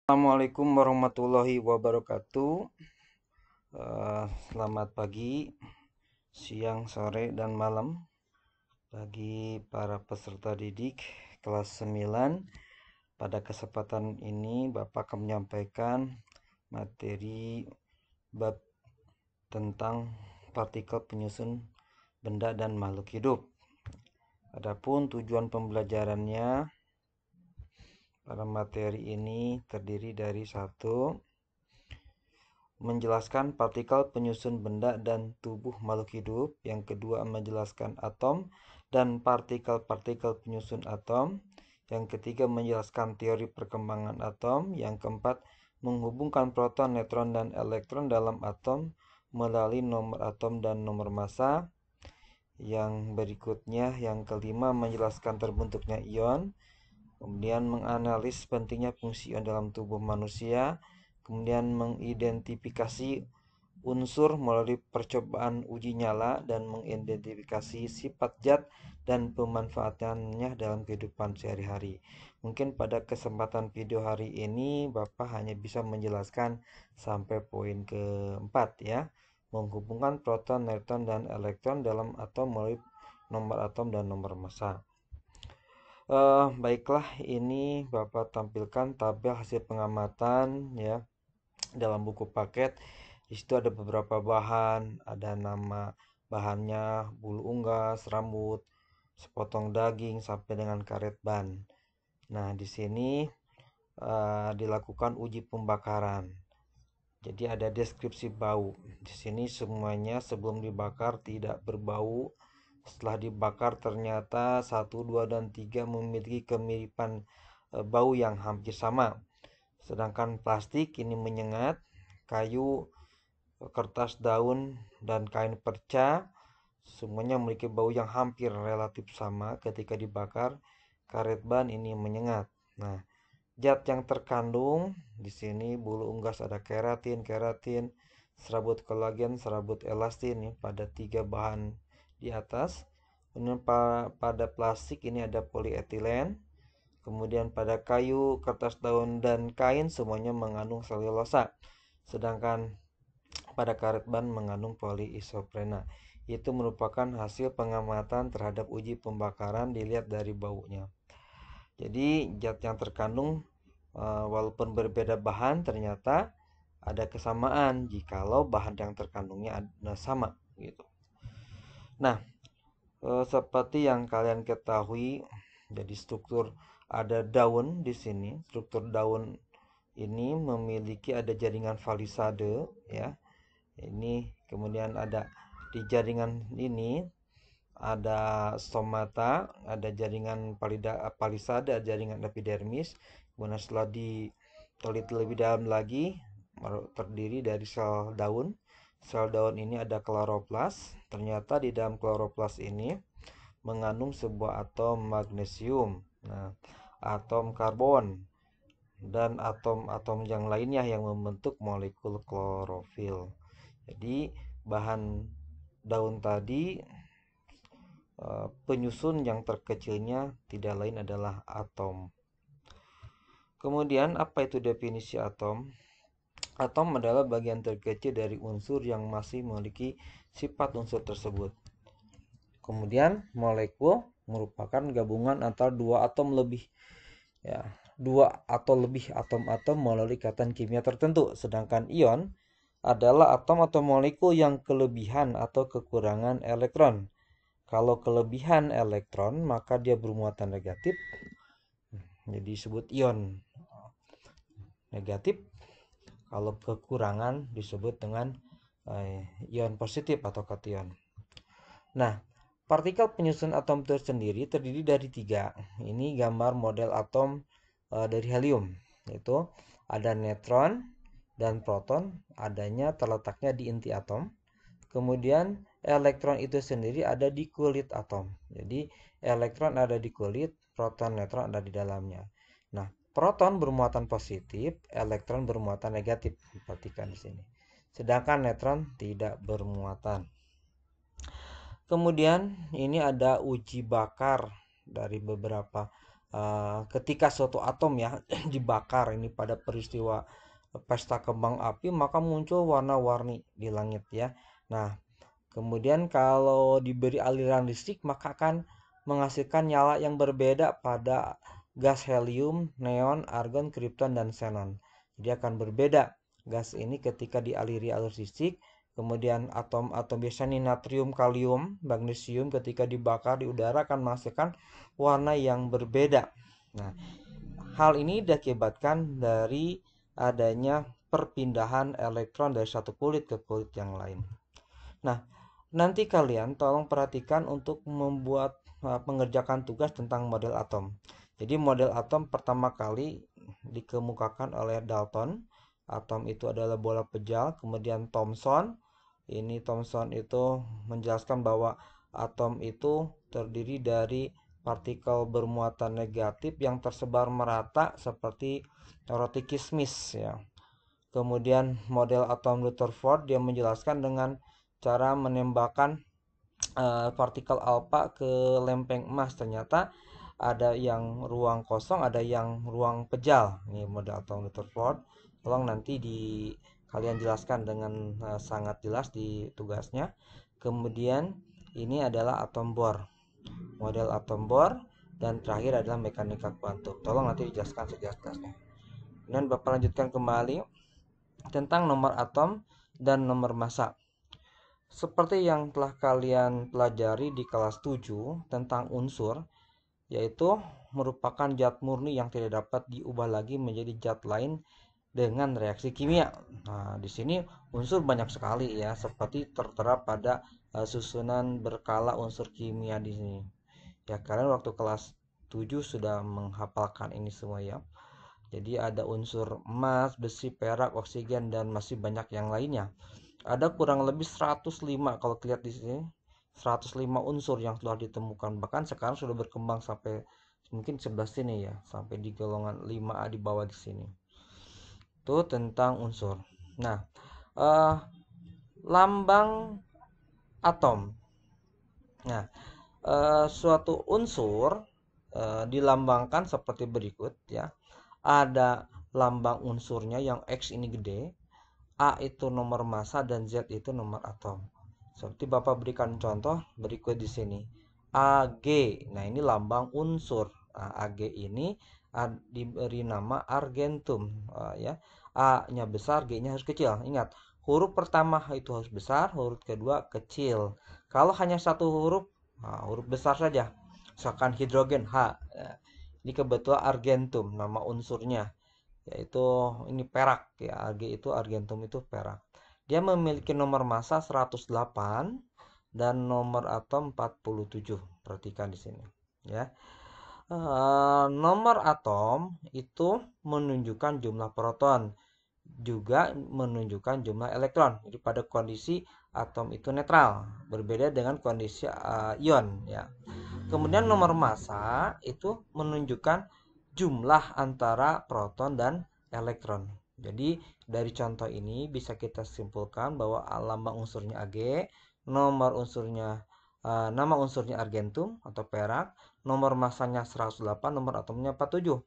Assalamualaikum warahmatullahi wabarakatuh. Selamat pagi, siang, sore, dan malam bagi para peserta didik kelas 9. Pada kesempatan ini Bapak akan menyampaikan materi bab tentang partikel penyusun benda dan makhluk hidup. Adapun tujuan pembelajarannya pada materi ini terdiri dari satu, menjelaskan partikel penyusun benda dan tubuh makhluk hidup. Yang kedua, menjelaskan atom dan partikel-partikel penyusun atom. Yang ketiga, menjelaskan teori perkembangan atom. Yang keempat, menghubungkan proton, neutron, dan elektron dalam atom melalui nomor atom dan nomor massa. Yang berikutnya, yang kelima, menjelaskan terbentuknya ion. Kemudian menganalisis pentingnya fungsi ion dalam tubuh manusia. Kemudian mengidentifikasi unsur melalui percobaan uji nyala dan mengidentifikasi sifat zat dan pemanfaatannya dalam kehidupan sehari-hari. Mungkin pada kesempatan video hari ini Bapak hanya bisa menjelaskan sampai poin keempat ya. Menghubungkan proton, neutron, dan elektron dalam atom melalui nomor atom dan nomor massa. Baiklah, ini Bapak tampilkan tabel hasil pengamatan ya dalam buku paket. Di situ ada beberapa bahan, ada nama bahannya, bulu unggas, rambut, sepotong daging sampai dengan karet ban. Nah, di sini dilakukan uji pembakaran. Jadi ada deskripsi bau. Di sini semuanya sebelum dibakar tidak berbau. Setelah dibakar ternyata 1, 2, dan 3 memiliki kemiripan bau yang hampir sama. Sedangkan plastik ini menyengat, kayu, kertas, daun, dan kain perca semuanya memiliki bau yang hampir relatif sama ketika dibakar. Karet ban ini menyengat. Nah, zat yang terkandung di sini bulu unggas ada keratin, serabut kolagen, serabut elastin nih pada 3 bahan di atas. Kemudian pada plastik ini ada polietilen. Kemudian pada kayu, kertas, daun, dan kain semuanya mengandung selulosa. Sedangkan pada karet ban mengandung poliisoprena. Itu merupakan hasil pengamatan terhadap uji pembakaran dilihat dari baunya. Jadi zat yang terkandung walaupun berbeda bahan ternyata ada kesamaan jikalau bahan yang terkandungnya sama gitu. Nah, seperti yang kalian ketahui, jadi struktur ada daun di sini. Struktur daun ini memiliki ada jaringan falisade ya. Ini kemudian ada di jaringan ini ada stomata, ada jaringan palisade, ada jaringan epidermis. Kemudian setelah diteliti lebih dalam lagi terdiri dari sel daun. Sel daun ini ada kloroplas. Ternyata di dalam kloroplas ini mengandung sebuah atom magnesium, nah, atom karbon, dan atom-atom yang lainnya yang membentuk molekul klorofil. Jadi bahan daun tadi penyusun yang terkecilnya tidak lain adalah atom. Kemudian apa itu definisi atom? Atom adalah bagian terkecil dari unsur yang masih memiliki sifat unsur tersebut. Kemudian molekul merupakan gabungan antara dua atau lebih atom-atom melalui ikatan kimia tertentu. Sedangkan ion adalah atom atau molekul yang kelebihan atau kekurangan elektron. Kalau kelebihan elektron maka dia bermuatan negatif, jadi disebut ion negatif. Kalau kekurangan disebut dengan ion positif atau kation. Nah, partikel penyusun atom tersendiri terdiri dari 3. Ini gambar model atom dari helium, yaitu ada neutron dan proton, adanya terletaknya di inti atom. Kemudian elektron itu sendiri ada di kulit atom. Jadi elektron ada di kulit, proton, neutron ada di dalamnya. Nah, proton bermuatan positif, elektron bermuatan negatif. Perhatikan di sini. Sedangkan neutron tidak bermuatan. Kemudian ini ada uji bakar dari beberapa ketika suatu atom ya dibakar ini pada peristiwa pesta kembang api, maka muncul warna-warni di langit ya. Nah, kemudian kalau diberi aliran listrik maka akan menghasilkan nyala yang berbeda pada gas helium, neon, argon, kripton, dan xenon. Jadi akan berbeda gas ini ketika dialiri arus listrik. Kemudian atom-atom biasanya natrium, kalium, magnesium ketika dibakar di udara akan menghasilkan warna yang berbeda. Nah, hal ini diakibatkan dari adanya perpindahan elektron dari satu kulit ke kulit yang lain. Nah, nanti kalian tolong perhatikan untuk membuat mengerjakan tugas tentang model atom. Jadi model atom pertama kali dikemukakan oleh Dalton. Atom itu adalah bola pejal. Kemudian Thomson. Ini Thomson itu menjelaskan bahwa atom itu terdiri dari partikel bermuatan negatif yang tersebar merata seperti roti kismis ya. Kemudian model atom Rutherford dia menjelaskan dengan cara menembakkan partikel alfa ke lempeng emas. Ternyata ada yang ruang kosong, ada yang ruang pejal. Ini model atom Rutherford. Tolong nanti kalian jelaskan dengan sangat jelas di tugasnya. Kemudian ini adalah atom Bohr, model atom Bohr, dan terakhir adalah mekanika kuantum. Tolong nanti dijelaskan sejelas-jelasnya. Dan Bapak lanjutkan kembali tentang nomor atom dan nomor massa. Seperti yang telah kalian pelajari di kelas 7 tentang unsur, yaitu merupakan zat murni yang tidak dapat diubah lagi menjadi zat lain dengan reaksi kimia. Nah, di sini unsur banyak sekali ya, seperti tertera pada susunan berkala unsur kimia di sini. Ya, kalian waktu kelas 7 sudah menghafalkan ini semua ya. Jadi ada unsur emas, besi, perak, oksigen, dan masih banyak yang lainnya. Ada kurang lebih 105 kalau lihat di sini. 105 unsur yang telah ditemukan. Bahkan sekarang sudah berkembang sampai mungkin 11 sini ya, sampai di golongan 5A di bawah di sini. Itu tentang unsur. Nah, lambang atom. Nah, suatu unsur dilambangkan seperti berikut ya. Ada lambang unsurnya yang X ini gede, A itu nomor massa, dan Z itu nomor atom. Seperti Bapak berikan contoh berikut di sini. Ag. Nah, ini lambang unsur. Nah, Ag ini diberi nama argentum ya. A-nya besar, G-nya harus kecil. Ingat, huruf pertama itu harus besar, huruf kedua kecil. Kalau hanya satu huruf, huruf besar saja. Misalkan hidrogen H. Ya. Ini kebetulan argentum nama unsurnya, yaitu ini perak ya. Ag itu argentum itu perak. Dia memiliki nomor massa 108 dan nomor atom 47. Perhatikan di sini ya. Nomor atom itu menunjukkan jumlah proton, juga menunjukkan jumlah elektron. Jadi pada kondisi atom itu netral, berbeda dengan kondisi ion ya. Kemudian nomor massa itu menunjukkan jumlah antara proton dan elektron. Jadi dari contoh ini bisa kita simpulkan bahwa lambang unsurnya Ag, nomor unsurnya nama unsurnya argentum atau perak, nomor massanya 108, nomor atomnya 47.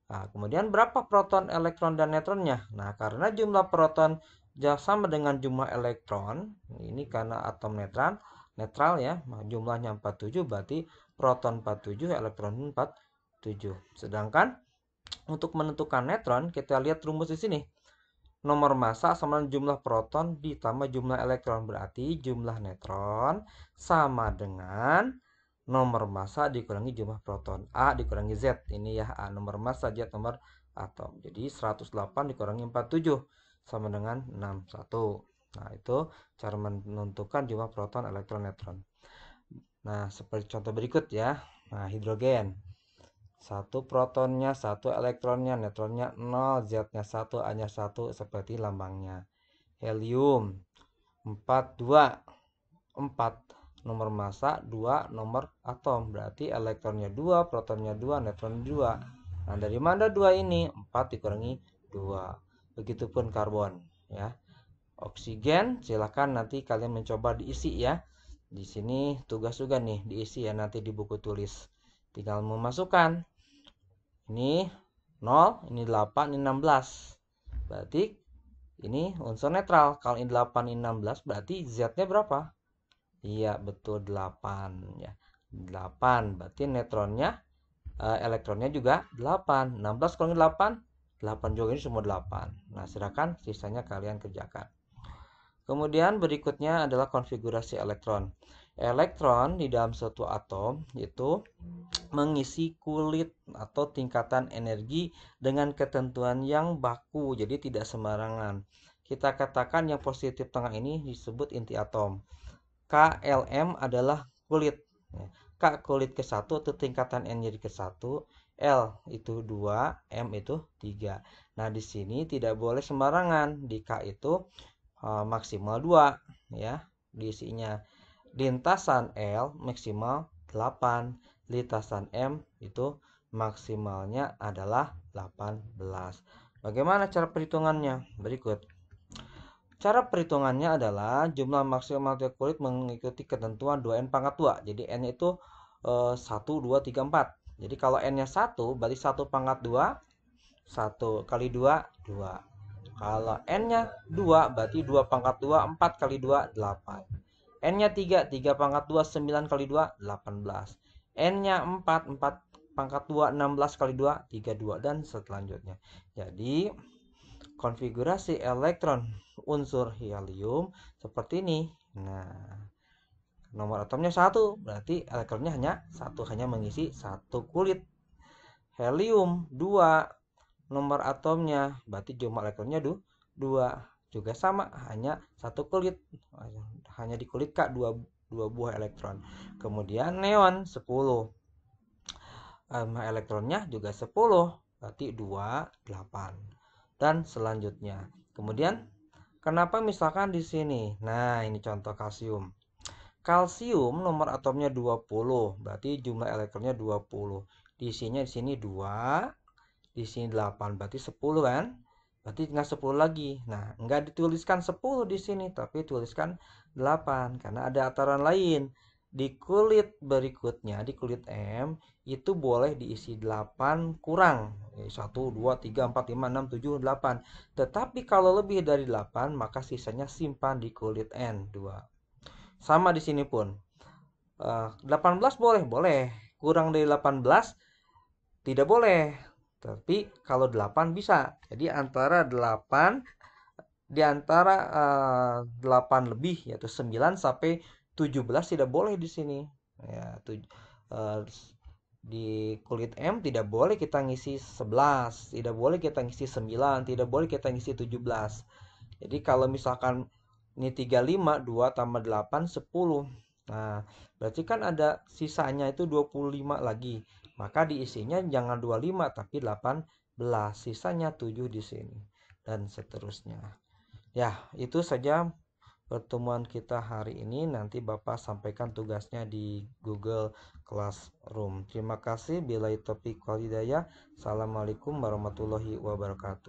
Nah, kemudian berapa proton, elektron, dan neutronnya? Nah, karena jumlah proton sama dengan jumlah elektron, ini karena atom netral ya, jumlahnya 47, berarti proton 47, elektron 47. Sedangkan untuk menentukan neutron, kita lihat rumus di sini. Nomor massa sama jumlah proton ditambah jumlah elektron, berarti jumlah neutron sama dengan nomor massa dikurangi jumlah proton. A dikurangi Z. Ini ya A nomor massa, Z nomor atom. Jadi 108 dikurangi 47 sama dengan 61. Nah, itu cara menentukan jumlah proton, elektron, neutron. Nah, seperti contoh berikut ya. Nah, hidrogen. 1 protonnya, 1 elektronnya, neutronnya 0, Z-nya 1, A-nya 1, seperti lambangnya. Helium 4, 2, 4. Nomor massa 2, nomor atom, berarti elektronnya 2, protonnya 2, neutronnya 2. Nah, dari mana 2 ini? 4 dikurangi 2. Begitupun karbon ya. Oksigen silakan nanti kalian mencoba diisi ya. Di sini tugas juga nih diisi ya nanti di buku tulis. Tinggal memasukkan Ini 0, ini 8, ini 16. Berarti ini unsur netral. Kalau ini 8, ini 16, berarti Z-nya berapa? Iya, betul 8 ya. 8, berarti elektronnya juga 8. 16 kalau ini 8, 8 juga ini semua 8. Nah, silakan sisanya kalian kerjakan. Kemudian berikutnya adalah konfigurasi elektron. Elektron di dalam suatu atom itu mengisi kulit atau tingkatan energi dengan ketentuan yang baku, jadi tidak sembarangan. Kita katakan yang positif tengah ini disebut inti atom. KLM adalah kulit. K kulit ke-1 itu tingkatan energi ke-1, L itu 2, M itu 3. Nah, di sini tidak boleh sembarangan. Di K itu maksimal 2 ya diisinya. Lintasan L maksimal 8, lintasan M itu maksimalnya adalah 18. Bagaimana cara perhitungannya? Berikut. Cara perhitungannya adalah jumlah maksimal kulit mengikuti ketentuan 2N pangkat 2. Jadi N itu 1, 2, 3, 4. Jadi kalau N-nya 1, berarti 1 pangkat 2, 1 kali 2, 2. Kalau N-nya 2, berarti 2 pangkat 2, 4 kali 2, 8. N-nya 3, 3 pangkat 2, 9 kali 2, 18. N-nya 4, 4 pangkat 2, 16 kali 2, 32. Dan selanjutnya. Jadi, konfigurasi elektron unsur helium seperti ini. Nah, nomor atomnya 1, berarti elektronnya hanya 1, hanya mengisi 1 kulit. Helium 2, nomor atomnya berarti jumlah elektronnya 2, juga sama, hanya 1 kulit, hanya di kulit K 2 buah elektron. Kemudian neon 10, elektronnya juga 10, berarti 2, 8. Dan selanjutnya. Kemudian kenapa misalkan di sini? Nah, ini contoh kalsium. Kalsium nomor atomnya 20, berarti jumlah elektronnya 20. Diisinya di sini 2, di sini 8, berarti 10 kan? Berarti tinggal 10 lagi. Nah, enggak dituliskan 10 di sini, tapi tuliskan 8 karena ada aturan lain. Di kulit berikutnya, di kulit M, itu boleh diisi 8 kurang. 1, 2, 3, 4, 5, 6, 7, 8. Tetapi kalau lebih dari 8, maka sisanya simpan di kulit N, 2. Sama di sini pun. 18 boleh. Kurang dari 18 tidak boleh. Tapi kalau 8 bisa. Jadi antara 8 di antara 8 lebih yaitu 9 sampai 17 tidak boleh di sini. Ya, di kulit M tidak boleh kita ngisi 11, tidak boleh kita ngisi 9, tidak boleh kita ngisi 17. Jadi kalau misalkan ini 35, 2 tambah 8, 10. Nah, berarti kan ada sisanya itu 25 lagi. Maka diisinya jangan 25 tapi 18. Sisanya 7 di sini. Dan seterusnya. Ya, itu saja pertemuan kita hari ini. Nanti Bapak sampaikan tugasnya di Google Classroom. Terima kasih. Billahi taufiq wal hidayah. Assalamualaikum warahmatullahi wabarakatuh.